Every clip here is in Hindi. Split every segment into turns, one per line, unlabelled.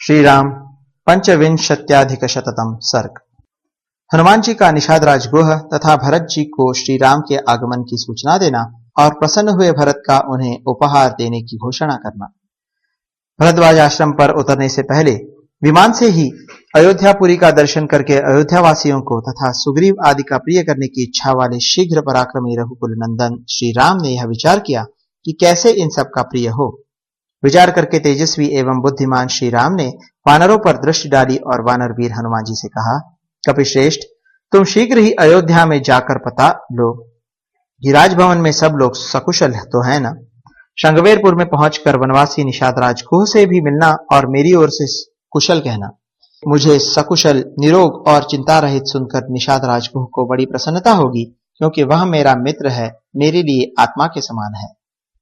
श्रीराम पंचविंशत्याधिकशततम सर्ग। हनुमान जी का निषाद राजगुह तथा भरत जी को श्री राम के आगमन की सूचना देना और प्रसन्न हुए भरत का उन्हें उपहार देने की घोषणा करना। भरद्वाज आश्रम पर उतरने से पहले विमान से ही अयोध्यापुरी का दर्शन करके अयोध्यावासियों को तथा सुग्रीव आदि का प्रिय करने की इच्छा वाले शीघ्र पराक्रमी रघुकुल नंदन श्री राम ने यह विचार किया कि कैसे इन सब का प्रिय हो। विचार करके तेजस्वी एवं बुद्धिमान श्री राम ने वानरों पर दृष्टि डाली और वानर वीर हनुमान जी से कहा, कपिश्रेष्ठ, तुम शीघ्र ही अयोध्या में जाकर पता लो कि राजभवन में सब लोग सकुशल तो है ना। शंगवेरपुर में पहुंचकर वनवासी निषाद राजगुह से भी मिलना और मेरी ओर से कुशल कहना। मुझे सकुशल, निरोग और चिंता रहित सुनकर निषाद राजगुह को बड़ी प्रसन्नता होगी, क्योंकि वह मेरा मित्र है, मेरे लिए आत्मा के समान है।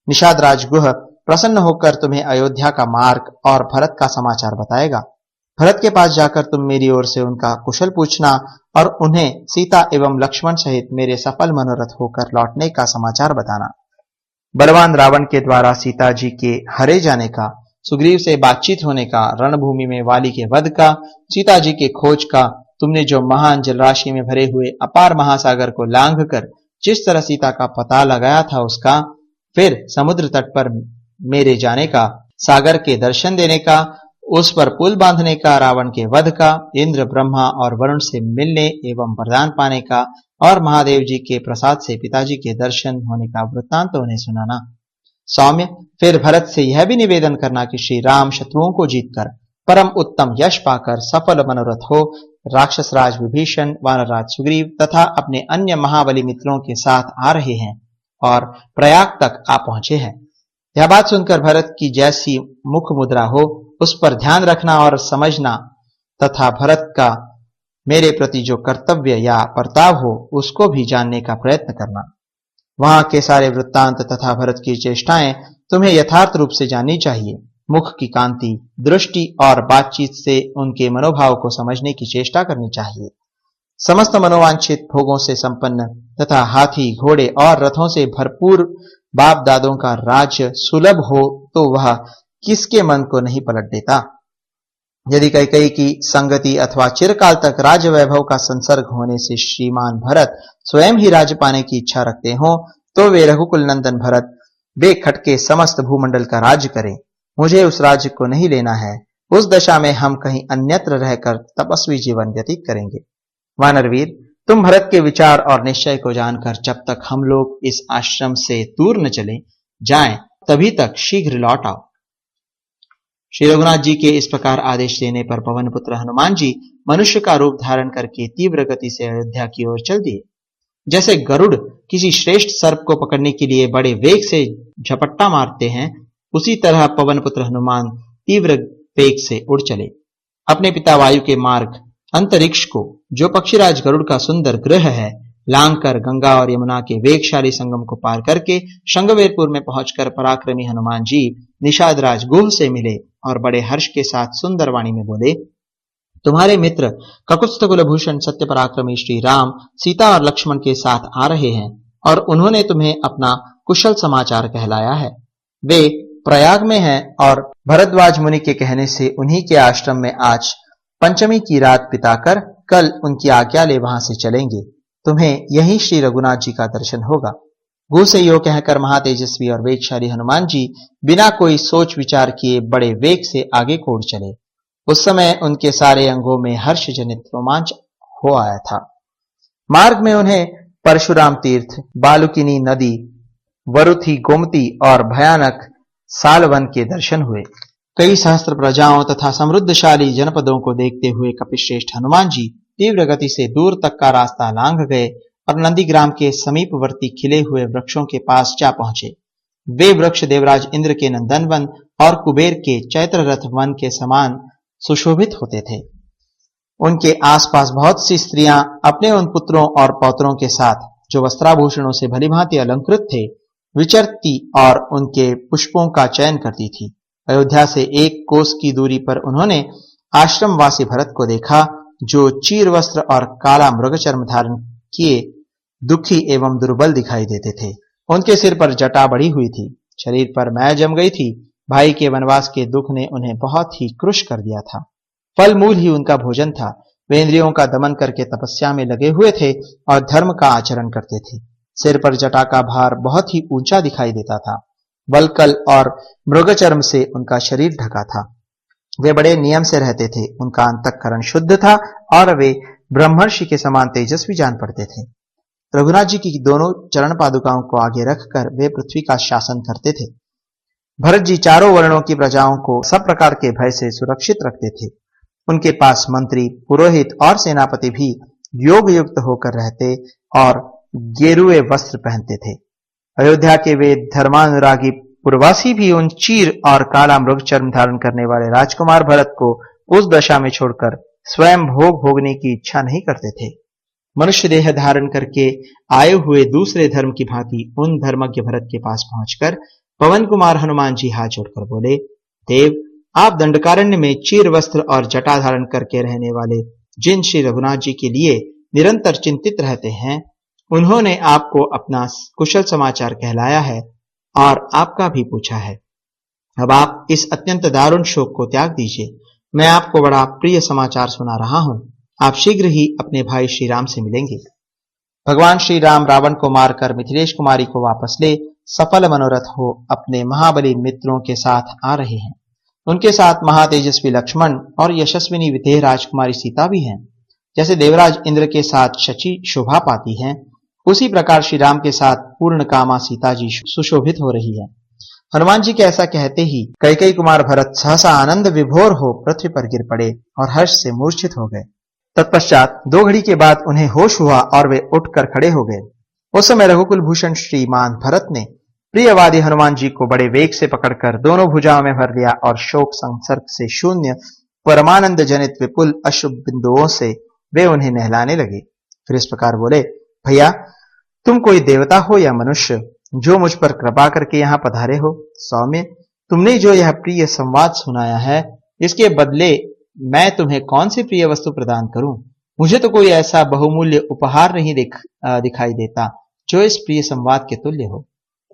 निषाद राजगुह प्रसन्न होकर तुम्हें अयोध्या का मार्ग और भरत का समाचार बताएगा। भरत के पास जाकर तुम मेरी ओर से उनका कुशल पूछना और उन्हें सीता एवं लक्ष्मण सहित मेरे सफल मनोरथ होकर लौटने का समाचार बताना। बलवान रावण के द्वारा सीता जी के हरे जाने का, सुग्रीव से बातचीत होने का, रणभूमि में वाली के वध का, सीता जी के खोज का, तुमने जो महान जलराशि में भरे हुए अपार महासागर को लांघ कर जिस तरह सीता का पता लगाया था उसका, फिर समुद्र तट पर मेरे जाने का, सागर के दर्शन देने का, उस पर पुल बांधने का, रावण के वध का, इंद्र ब्रह्मा और वरुण से मिलने एवं वरदान पाने का और महादेव जी के प्रसाद से पिताजी के दर्शन होने का वृत्तांत तो उन्हें सुनाना। सौम्य, फिर भरत से यह भी निवेदन करना कि श्री राम शत्रुओं को जीतकर परम उत्तम यश पाकर सफल मनोरथ हो राक्षस राज विभीषण, वानरराज सुग्रीव तथा अपने अन्य महाबली मित्रों के साथ आ रहे हैं और प्रयाग तक आ पहुंचे हैं। यह बात सुनकर भरत की जैसी मुख मुद्रा हो उस पर ध्यान रखना और समझना तथा भरत का मेरे प्रति जो कर्तव्य या बर्ताव हो उसको भी जानने का प्रयत्न करना। वहां के सारे वृत्तांत तथा भरत की चेष्टाएं तुम्हें यथार्थ रूप से जाननी चाहिए। मुख की कांति, दृष्टि और बातचीत से उनके मनोभाव को समझने की चेष्टा करनी चाहिए। समस्त मनोवांछित भोगों से संपन्न तथा हाथी, घोड़े और रथों से भरपूर बाप दादों का राज्य सुलभ हो तो वह किसके मन को नहीं पलट देता। यदि कैकेयी की संगति अथवा चिरकाल तक राज्य वैभव का संसर्ग होने से श्रीमान भरत स्वयं ही राज्य पाने की इच्छा रखते हो तो वे रघुकुल नंदन भरत बेखटके समस्त भूमंडल का राज्य करें। मुझे उस राज्य को नहीं लेना है। उस दशा में हम कहीं अन्यत्र रहकर तपस्वी जीवन व्यतीत करेंगे। वानरवीर, तुम भरत के विचार और निश्चय को जानकर जब तक हम लोग इस आश्रम से दूर न चले जाएं, तभी तक शीघ्र लौट आओ। श्री रघुनाथ जी के इस प्रकार आदेश देने पर पवन पुत्र हनुमान जी मनुष्य का रूप धारण करके तीव्र गति से अयोध्या की ओर चल दिए। जैसे गरुड़ किसी श्रेष्ठ सर्प को पकड़ने के लिए बड़े वेग से झपट्टा मारते हैं, उसी तरह पवन पुत्र हनुमान तीव्र वेग से उड़ चले। अपने पिता वायु के मार्ग अंतरिक्ष को, जो पक्षीराज गरुड़ का सुंदर गृह है, लांग कर गंगा और यमुना के वेगशाली संगम को पार करके शंगवेरपुर में पहुंचकर पराक्रमी हनुमान जी निषाद राजगुह से मिले और बड़े हर्ष के साथ सुंदर वाणी में बोले, तुम्हारे मित्र ककुत्स्थ कुलभूषण सत्य पराक्रमी श्री राम सीता और लक्ष्मण के साथ आ रहे हैं और उन्होंने तुम्हें अपना कुशल समाचार कहलाया है। वे प्रयाग में हैं और भरद्वाज मुनि के कहने से उन्हीं के आश्रम में आज पंचमी की रात बिताकर कल उनकी आज्ञा ले वहां से चलेंगे। तुम्हें यही श्री रघुनाथ जी का दर्शन होगा। गु से यो कहकर महातेजस्वी और वेगशाली हनुमान जी बिना कोई सोच विचार किए बड़े वेग से आगे को उड़ चले। उस समय उनके सारे अंगों में हर्ष जनित रोमांच हो आया था। मार्ग में उन्हें परशुराम तीर्थ, बालुकिनी नदी, वरुथी गोमती और भयानक सालवन के दर्शन हुए। कई सहस्त्र प्रजाओं तथा समृद्धशाली जनपदों को देखते हुए कपिश्रेष्ठ हनुमान जी तीव्र गति से दूर तक का रास्ता लांघ गए और नंदीग्राम के समीपवर्ती खिले हुए वृक्षों के पास जा पहुंचे। वे वृक्ष देवराज इंद्र के नंदन वन और कुबेर के चैत्र रथ वन के समान सुशोभित होते थे। उनके आसपास बहुत सी स्त्रियां अपने उन पुत्रों और पौत्रों के साथ, जो वस्त्राभूषणों से भलीभांति अलंकृत थे, विचरती और उनके पुष्पों का चयन करती थी। अयोध्या से 1 कोस की दूरी पर उन्होंने आश्रमवासी भरत को देखा, जो चीर वस्त्र और काला मृगचर्म धारण किए दुखी एवं दुर्बल दिखाई देते थे। उनके सिर पर जटा बढ़ी हुई थी, शरीर पर मै जम गई थी भाई के वनवास के दुख ने उन्हें बहुत ही क्रुश कर दिया था। फल मूल ही उनका भोजन था। वे इंद्रियों का दमन करके तपस्या में लगे हुए थे और धर्म का आचरण करते थे। सिर पर जटा का भार बहुत ही ऊंचा दिखाई देता था। वल्कल और मृगचर्म से उनका शरीर ढका था। वे बड़े नियम से रहते थे। उनका अंतःकरण शुद्ध था और वे ब्रह्मर्षि के समान तेजस्वी जान पड़ते थे। रघुनाथ जी की दोनों चरण पादुकाओं को आगे रखकर वे पृथ्वी का शासन करते थे। भरत जी चारों वर्णों की प्रजाओं को सब प्रकार के भय से सुरक्षित रखते थे। उनके पास मंत्री, पुरोहित और सेनापति भी योग युक्त होकर रहते और गेरुए वस्त्र पहनते थे। अयोध्या के वे धर्मानुरागी पुरवासी भी उन चीर और काला मृग चर्म धारण करने वाले राजकुमार भरत को उस दशा में छोड़कर स्वयं भोग भोगने की इच्छा नहीं करते थे। मनुष्य देह धारण करके आए हुए दूसरे धर्म की भांति उन धर्मज्ञ भरत के पास पहुंचकर पवन कुमार हनुमान जी हाथ जोड़कर बोले, देव, आप दंडकारण्य में चीर वस्त्र और जटा धारण करके रहने वाले जिन श्री रघुनाथ जी के लिए निरंतर चिंतित रहते हैं, उन्होंने आपको अपना कुशल समाचार कहलाया है और आपका भी पूछा है। अब आप इस अत्यंत दारुण शोक को त्याग दीजिए। मैं आपको बड़ा प्रिय समाचार सुना रहा हूं। आप शीघ्र ही अपने भाई श्री राम से मिलेंगे। भगवान श्री राम रावण को मारकर मिथिलेश कुमारी को वापस ले सफल मनोरथ हो अपने महाबली मित्रों के साथ आ रहे हैं। उनके साथ महातेजस्वी लक्ष्मण और यशस्विनी विदेह राजकुमारी सीता भी हैं। जैसे देवराज इंद्र के साथ शची शोभा पाती हैं, उसी प्रकार श्री राम के साथ पूर्ण कामा सीता जी सुशोभित हो रही है। हनुमान जी के ऐसा कहते ही कैकेयी कुमार भरत सहसा आनंद विभोर हो पृथ्वी पर गिर पड़े और हर्ष से मूर्छित हो गए। तत्पश्चात 2 घड़ी के बाद उन्हें होश हुआ और वे उठकर खड़े हो गए। उस समय रघुकुल भूषण श्रीमान भरत ने प्रियवादी हनुमान जी को बड़े वेग से पकड़कर दोनों भुजाओं में भर लिया और शोक संसर्ग से शून्य परमानंद जनित विपुल अश्रु बिंदुओं से वे उन्हें नहलाने लगे। फिर इस प्रकार बोले, भैया, तुम कोई देवता हो या मनुष्य जो मुझ पर कृपा करके यहाँ पधारे हो? सौम्य, तुमने जो यह प्रिय संवाद सुनाया है, इसके बदले मैं तुम्हें कौन सी प्रिय वस्तु प्रदान करूं? मुझे तो कोई ऐसा बहुमूल्य उपहार नहीं दिखाई देता जो इस प्रिय संवाद के तुल्य हो।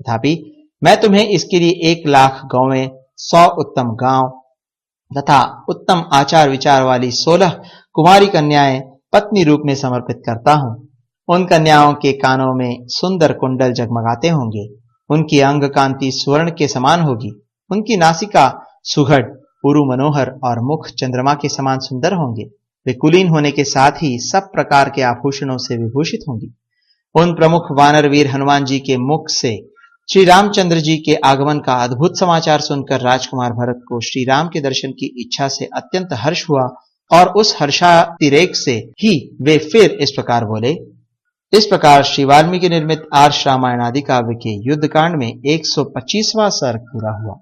तथापि मैं तुम्हें इसके लिए 1 लाख गौवें, 100 उत्तम गांव तथा उत्तम आचार विचार वाली 16 कुमारी कन्याएं पत्नी रूप में समर्पित करता हूं। उन कन्याओं के कानों में सुंदर कुंडल जगमगाते होंगे। उनकी अंग कांति स्वर्ण के समान होगी। उनकी नासिका सुघड़, पुरु मनोहर और मुख चंद्रमा के समान सुंदर होंगे। वे कुलीन होने के साथ ही सब प्रकार के आभूषणों से विभूषित होंगी। उन प्रमुख वानर वीर हनुमान जी के मुख से श्री रामचंद्र जी के आगमन का अद्भुत समाचार सुनकर राजकुमार भरत को श्री राम के दर्शन की इच्छा से अत्यंत हर्ष हुआ और उस हर्षातिरेक से ही वे फिर इस प्रकार बोले। इस प्रकार श्री वाल्मीकि निर्मित आर्ष रामायण आदि काव्य के युद्ध कांड में 125वां सर्ग पूरा हुआ।